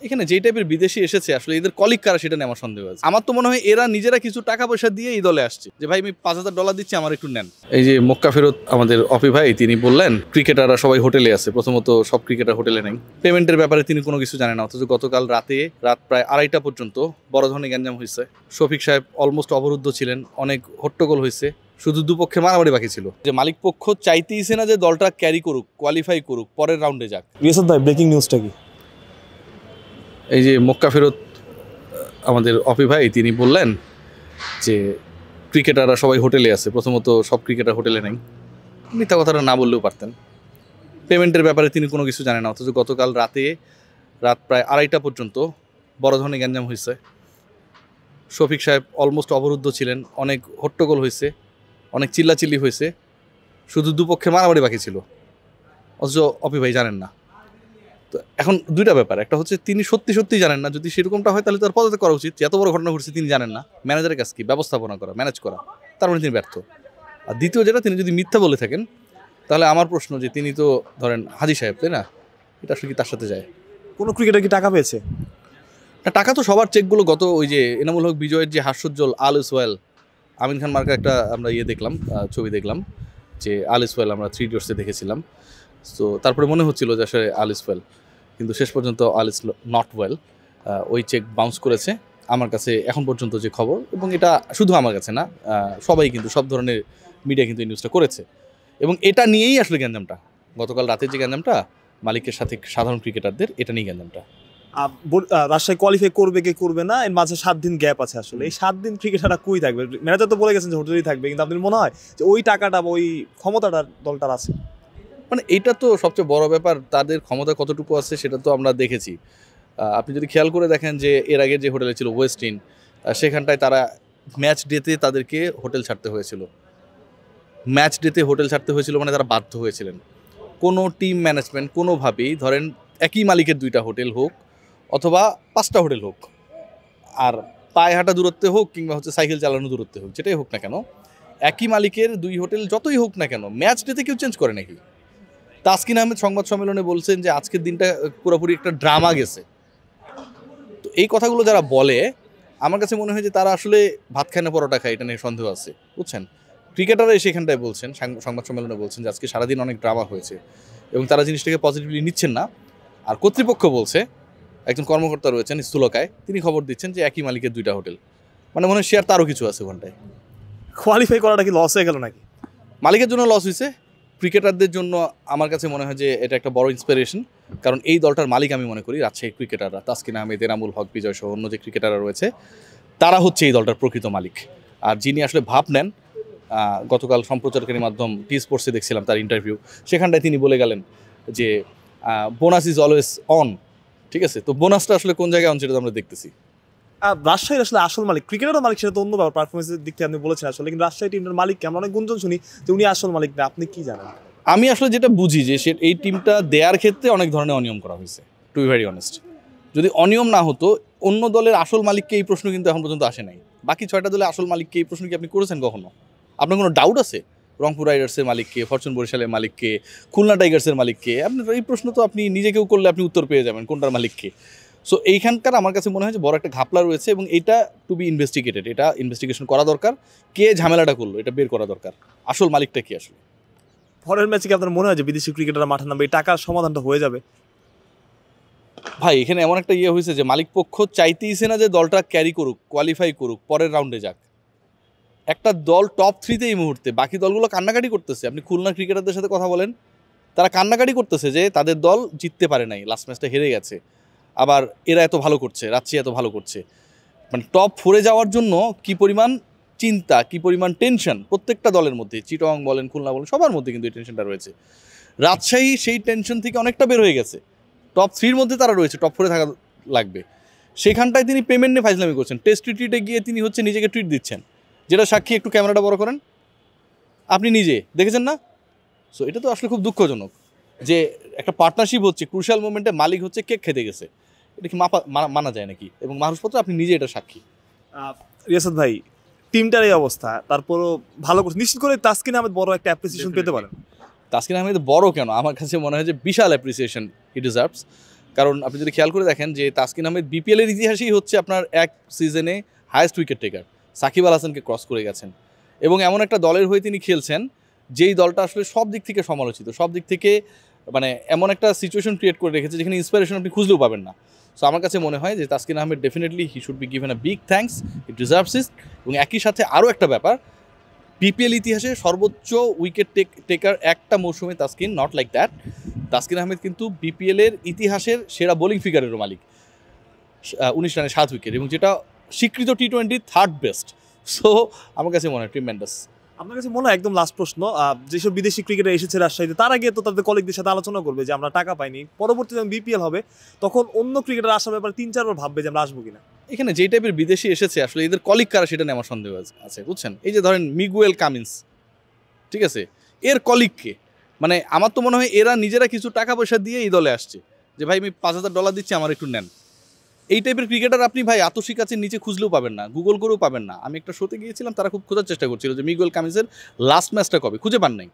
এখানে যেই টাইপের বিদেশি এসেছে আসলে এদের কলিগ কারা সেটা নিয়ে আমার সন্দেহ আছে। আমার তো মনে হয় এরা নিজেরা কিছু টাকা পয়সা দিয়ে এই দলে আসছে, যে ভাই আমি $5,000 দিচ্ছি, আমার একটু নেন। এই যে মক্কা ফেরত আমাদের অপি ভাই তিনি বললেন ক্রিকেটাররা সবাই হোটেলে আছে। প্রথমত সব ক্রিকেটার হোটেলে নেই, পেমেন্টের ব্যাপারে তিনি কোনো কিছু জানেন না, অথচ গতকাল রাত প্রায় 2:30 পর্যন্ত বড় ধরনের গ্যাঞ্জাম হয়েছে। শফিক সাহেব অলমোস্ট অবরুদ্ধ ছিলেন, অনেক হট্টগোল হয়েছে, শুধু দুপক্ষে মারামারি বাকি ছিল। যে মালিক পক্ষ চাইতেইছে না যে দলটা ক্যারি করুক, কোয়ালিফাই করুক, পরের রাউন্ডে যাক। রিয়াসাত ভাই, ব্রেকিং নিউজটা কি? এই যে মক্কা ফেরত আমাদের অপি ভাই তিনি বললেন যে ক্রিকেটাররা সবাই হোটেলে আছে। প্রথমত সব ক্রিকেটার হোটেলে নেই, মিথ্যা কথাটা না বললেও পারতেন। পেমেন্টের ব্যাপারে তিনি কোনো কিছু জানেন না, অথচ গতকাল রাত প্রায় 2:30 পর্যন্ত বড় ধরনের গ্যাঞ্জাম হয়েছে। শফিক সাহেব অলমোস্ট অবরুদ্ধ ছিলেন, অনেক হট্টগোল হয়েছে, অনেক চিল্লাচিল্লি হয়েছে, শুধু দুপক্ষে মারামারি বাকি ছিল, অথচ অপি ভাই জানেন না। তো এখন দুইটা ব্যাপার, একটা হচ্ছে তিনি সত্যি জানেন না, যদি সেরকমটা হয় তাহলে তার পদত্যাগ করা উচিত। এত বড় ঘটনা ঘটছে তিনি জানেন না, ম্যানেজারের কাজ কি ব্যবস্থাপনা করা, ম্যানেজ করা, তার মানে তিনি ব্যর্থ। আর দ্বিতীয় যেটা, তিনি যদি মিথ্যা বলে থাকেন তাহলে আমার প্রশ্ন যে তিনি তো ধরেন হাজি সাহেব, তাই না? এটা আসলে কি তার সাথে যায়? কোনো ক্রিকেটার কি টাকা পেয়েছে? না, টাকা তো সবার চেকগুলো গত ওই যে এনামুল হক বিজয়ের যে হাস্যোজ্জ্বল আল ইসওয়েল, আমিন খান মার্কা একটা আমরা দেখলাম, ছবি দেখলাম যে আল ইসওয়েল আমরা 3 Idiots-এ দেখেছিলাম। তো তারপরে মনে হচ্ছিল যে আসলে আল ইসওয়েল, কিন্তু শেষ পর্যন্ত আল ইস নট ওয়েল। ওই চেক বাউন্স করেছে আমার কাছে এখন পর্যন্ত যে খবর, এবং এটা শুধু আমার কাছে না, সবাই কিন্তু সব ধরনের মিডিয়া কিন্তু এই নিউজটা করেছে। এবং এটা নিয়েই আসলে গ্যাঞ্জামটা, গতকাল রাতের যে গ্যাঞ্জামটা মালিকের সাথে সাধারণ ক্রিকেটারদের, এটা নিয়ে গ্যাঞ্জামটা। রাজশাহী কোয়ালিফাই করবে কি করবে না, এর মাঝে 7 দিন গ্যাপ আছে। আসলে এই 7 দিন ক্রিকেটাররা কই থাকবে? ম্যানেজার তো বলে গেছেন যে হোটেলেই থাকবে, কিন্তু আপনার মনে হয় যে ওই টাকাটা বা ওই ক্ষমতাটা দলটার আছে? মানে এটা তো সবচেয়ে বড় ব্যাপার, তাদের ক্ষমতা কতটুকু আছে সেটা তো আমরা দেখেছি। আপনি যদি খেয়াল করে দেখেন যে এর আগে যে হোটেলে ছিল ওয়েস্ট ইন্ড, সেখানটায় তারা ম্যাচ ডেতে তাদেরকে হোটেল ছাড়তে হয়েছিল। ম্যাচ ডেতে হোটেল ছাড়তে হয়েছিল মানে তারা বাধ্য হয়েছিলেন। কোনো টিম ম্যানেজমেন্ট কোনোভাবেই, ধরেন একই মালিকের 2টা হোটেল হোক অথবা 5টা হোটেল হোক, আর পায়ে হাঁটা দূরত্বে হোক কিংবা হচ্ছে সাইকেল চালানো দূরত্বে হোক, যেটাই হোক না কেন, একই মালিকের 2 হোটেল যতই হোক না কেন, ম্যাচ ডেতে কেউ চেঞ্জ করে নাকি? তাসকিন আহমেদ সংবাদ সম্মেলনে বলছেন যে আজকের দিনটা পুরোপুরি একটা ড্রামা গেছে। তো এই কথাগুলো যারা বলে, আমার কাছে মনে হয় যে তারা আসলে ভাত খায় না পরোটা খায়, এটা নিয়ে সন্দেহ আছে, বুঝছেন? ক্রিকেটাররা সেখানটায় বলছেন, সংবাদ সম্মেলনে বলছেন যে আজকে সারাদিন অনেক ড্রামা হয়েছে, এবং তারা জিনিসটাকে পজিটিভলি নিচ্ছেন না। আর কর্তৃপক্ষ বলছে, একজন কর্মকর্তা রয়েছেন স্থূলকায়, তিনি খবর দিচ্ছেন যে একই মালিকের 2টা হোটেল, মানে মনে হয় শেয়ার তারও কিছু আছে ঘন্টায়। কোয়ালিফাই করাটা কি লস হয়ে গেল নাকি? মালিকের জন্য লস হয়েছে, ক্রিকেটারদের জন্য আমার কাছে মনে হয় যে এটা একটা বড় ইন্সপিরেশন। কারণ এই দলটার মালিক আমি মনে করি রাজশাহী ক্রিকেটাররা, তাসকিন আহমেদ, এনামুল হক বিজয় সহ অন্য যে ক্রিকেটাররা রয়েছে, তারা হচ্ছে এই দলটার প্রকৃত মালিক। আর যিনি আসলে ভাব নেন, গতকাল সম্প্রচারকারী মাধ্যম টি স্পোর্টসে দেখছিলাম তার ইন্টারভিউ, সেখানটায় তিনি বলে গেলেন যে বোনাস ইজ অলওয়েজ অন। ঠিক আছে, তো বোনাসটা আসলে কোন জায়গায় অন সেটা তো আমরা দেখতেছি। রাজশাহীর আসলে আসল মালিক ক্রিকেটারের মালিক, সেটা তো অন্য ব্যাপার, পারফরমেন্সের দিক থেকে আপনি বলেছেন আসলে, কিন্তু রাজশাহী টিমের মালিককে আমরা অনেক গুঞ্জন শুনি যে উনি আসল মালিক না। আপনি কি জানেন? আমি আসলে যেটা বুঝি যে এই টিমটা দেওয়ার ক্ষেত্রে অনেক ধরনের অনিয়ম করা হয়েছে, টু বি ভেরি অনেস্ট। যদি অনিয়ম না হতো, অন্য দলের আসল মালিককে এই প্রশ্ন কিন্তু এখন পর্যন্ত আসে নাই। বাকি 6টা দলের আসল মালিককে এই প্রশ্ন কি আপনি করেছেন কখনো? আপনার কোনো ডাউট আছে রংপুর রাইডার্সের মালিককে, ফরচুন বরিশালের মালিককে, খুলনা টাইগার্সের মালিককে? আপনার এই প্রশ্ন তো আপনি নিজেকেও করলে আপনি উত্তর পেয়ে যাবেন কোনটার মালিককে। সো এইখানকার আমার কাছে মনে হয় যে বড় একটা ঘাপলা রয়েছে, এবং এটা টু বি ইনভেস্টিগেটেড, এটা ইনভেস্টিগেশন করা দরকার। কে ঝামেলাটা করলো এটা বের করা দরকার, আসল মালিকটা কি আসলে। পরের ম্যাচে কি আপনার মনে হয় যে বিদেশি ক্রিকেটাররা মাঠে নামবে, এই টাকার সমাধানটা হয়ে যাবে? ভাই এখানে এমন একটা হয়েছে যে মালিক পক্ষ চাইতেইছে না যে দলটা ক্যারি করুক, কোয়ালিফাই করুক, পরের রাউন্ডে যাক। একটা দল টপ 3-তে এই মুহূর্তে, বাকি দলগুলো কান্নাকাটি করতেছে। আপনি খুলনা ক্রিকেটারদের সাথে কথা বলেন, তারা কান্নাকাটি করতেছে যে তাদের দল জিততে পারে নাই, লাস্ট ম্যাচটা হেরে গেছে। আবার এরা এত ভালো করছে, রাজশাহী এত ভালো করছে, মানে টপ 4-এ যাওয়ার জন্য কি পরিমাণ চিন্তা, কি পরিমাণ টেনশন প্রত্যেকটা দলের মধ্যে, চিটং বলেন, খুলনা বলেন, সবার মধ্যে কিন্তু এই টেনশনটা রয়েছে। রাজশাহী সেই টেনশন থেকে অনেকটা বের হয়ে গেছে, টপ 3-র মধ্যে তারা রয়েছে, টপ 4-এ থাকা লাগবে। সেখানটায় তিনি পেমেন্ট নিয়ে ফাইজলামি করছেন, টেস্ট ট্রিটে গিয়ে তিনি হচ্ছে নিজেকে ট্রিট দিচ্ছেন, যেটা সাক্ষী, একটু ক্যামেরাটা বড় করেন, আপনি নিজে দেখেছেন না? সো এটা তো আসলে খুব দুঃখজনক যে একটা পার্টনারশিপ হচ্ছে, ক্রুশাল মোমেন্টে মালিক হচ্ছে কেক খেতে গেছে, এটা কি মানা যায় নাকি? এবং মাহরুজপত্র আপনি নিজে এটা সাক্ষী। রিয়াসাত ভাই, টিমটার এই অবস্থা, তারপরও ভালো করছে, নিশ্চিত করে তাসকিন আহমেদ বড় একটা অ্যাপ্রিসিয়েশন পেতে পারেন। তাসকিন আহমেদ বড় কেন, আমার কাছে মনে হয় যে বিশাল অ্যাপ্রিসিয়েশন হি ডিজার্ভস। কারণ আপনি যদি খেয়াল করে দেখেন যে তাসকিন আহমেদ বিপিএলের ইতিহাসেই হচ্ছে আপনার এক সিজনে highest wicket taker, Shakib Al হাসানকে ক্রস করে গেছেন। এবং এমন একটা দলের হয়ে তিনি খেলছেন যেই দলটা আসলে সব দিক থেকে সমালোচিত, সব দিক থেকে মানে এমন একটা সিচুয়েশন ক্রিয়েট করে রেখেছে যেখানে ইন্সপিরেশন আপনি খুঁজলেও পাবেন না। সো আমার কাছে মনে হয় যে Taskin Ahmed definitely he should be given a big thanks, it deserves ইট। এবং একই সাথে আরও একটা ব্যাপার, বিপিএল ইতিহাসে সর্বোচ্চ উইকেট টেকার একটা মৌসুমে Taskin, not like that. Taskin Ahmed কিন্তু বিপিএলের ইতিহাসের সেরা বোলিং ফিগারেরও মালিক, 19 রানে 7 উইকেট, এবং যেটা স্বীকৃত টি-20 থার্ড বেস্ট। সো আমার কাছে মনে হয় ট্রিমেন্ডাস। আপনার কাছে মনে হয়, একদম লাস্ট প্রশ্ন, যেসব বিদেশি ক্রিকেটার এসেছে রাজশাহীতে, তার আগে তো তাদের কলিগদের সাথে আলোচনা করবে যে আমরা টাকা পাইনি, পরবর্তীতে যখন বিপিএল হবে তখন অন্য ক্রিকেটার আসার ব্যাপারে 3-4 বার ভাববে যে আমরা আসবো কিনা। এখানে যেই টাইপের বিদেশি এসেছে আসলে এদের কলিগ কারা সেটা নিয়ে আমার সন্দেহ আছে, বুঝছেন? এই যে ধরেন মিগুয়েল কামিন্স, ঠিক আছে, এর কলিগকে, মানে আমার তো মনে হয় এরা নিজেরা কিছু টাকা পয়সা দিয়ে এই দলে আসছে যে ভাই আমি $5,000 দিচ্ছি, আমার একটু নেন। এই টাইপের ক্রিকেটার আপনি ভাই আতসী কাছে নিচে খুঁজলেও পাবেন না, গুগল করেও পাবেন না। আমি একটা শোতে গিয়েছিলাম, তারা খুব খোঁজার চেষ্টা করছিল যে মিগুয়েল কামিন্সের লাস্ট ম্যাচটা কবে, খুঁজে পান নাই।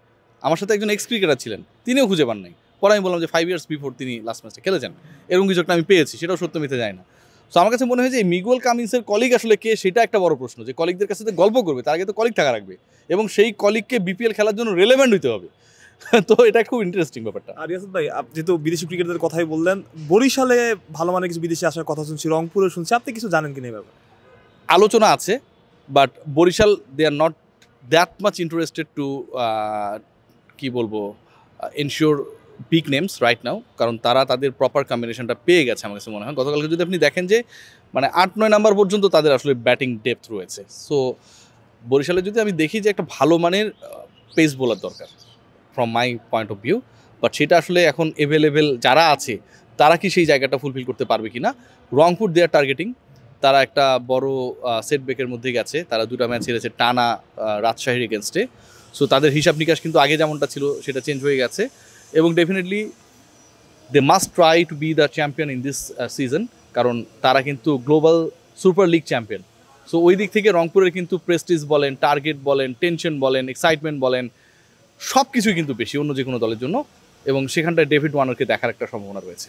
আমার সাথে একজন এক্স ক্রিকেটার ছিলেন, তিনিও খুঁজে পান নাই। পরে আমি বললাম যে 5 years বিফোর তিনি লাস্ট ম্যাচটা খেলেছেন, এরকম কিছু একটা আমি পেয়েছি, সেটাও সত্য মিথ্যে যায় না। সো আমার কাছে মনে হয় যে এই মিগুয়েল কামিন্সের কলিগ আসলে কে, সেটা একটা বড় প্রশ্ন। যে কলিগদের কাছে গল্প করবে, তার আগে তো কলিগ থাকা রাখবে, এবং সেই কলিগকে বিপিএল খেলার জন্য রেলেভেন্ট হইতে হবে। তো এটা খুব ইন্টারেস্টিং ব্যাপারটা। আর রিয়াসাত ভাই, আপনি যেহেতু বিদেশি ক্রিকেটারদের কথাই বললেন, বরিশালে ভালো মানের কিছু বিদেশি আসার কথা শুনছি, রংপুরে শুনছি, আপনি কিছু জানেন কিনা এই ব্যাপারে? আলোচনা আছে, but Barishal they are not that much interested to কি বলবো ensure big names right now, কারণ তারা তাদের প্রপার কম্বিনেশনটা পেয়ে গেছে আমার কাছে মনে হয়। গতকালকে যদি আপনি দেখেন যে মানে 8-9 নাম্বার পর্যন্ত তাদের আসলে ব্যাটিং ডেপথ রয়েছে। সো বরিশালে যদি আমি দেখি যে একটা ভালো মানের পেস বোলার দরকার from my point of view, but সেটা আসলে এখন অ্যাভেলেবেল যারা আছে তারা কি সেই জায়গাটা ফুলফিল করতে পারবে কি না। রংপুর দে আর টার্গেটিং, তারা একটা বড় সেটব্যাকের মধ্যে গেছে, তারা 2টা ম্যাচ হেরেছে টানা রাজশাহীর এগেনস্টে। সো তাদের হিসাব নিকাশ কিন্তু আগে যেমনটা ছিল সেটা চেঞ্জ হয়ে গেছে, এবং definitely they must try to be the champion in this season, কারণ তারা কিন্তু global super league champion. So ওই দিক থেকে রংপুরের কিন্তু প্রেস্টিজ বলেন, টার্গেট বলেন, টেনশন বলেন, এক্সাইটমেন্ট বলেন, সব কিছুই কিন্তু বেশি অন্য যে কোনো দলের জন্য, এবং সেখানটায় ডেভিড ওয়ার্নারকে দেখার একটা সম্ভাবনা রয়েছে।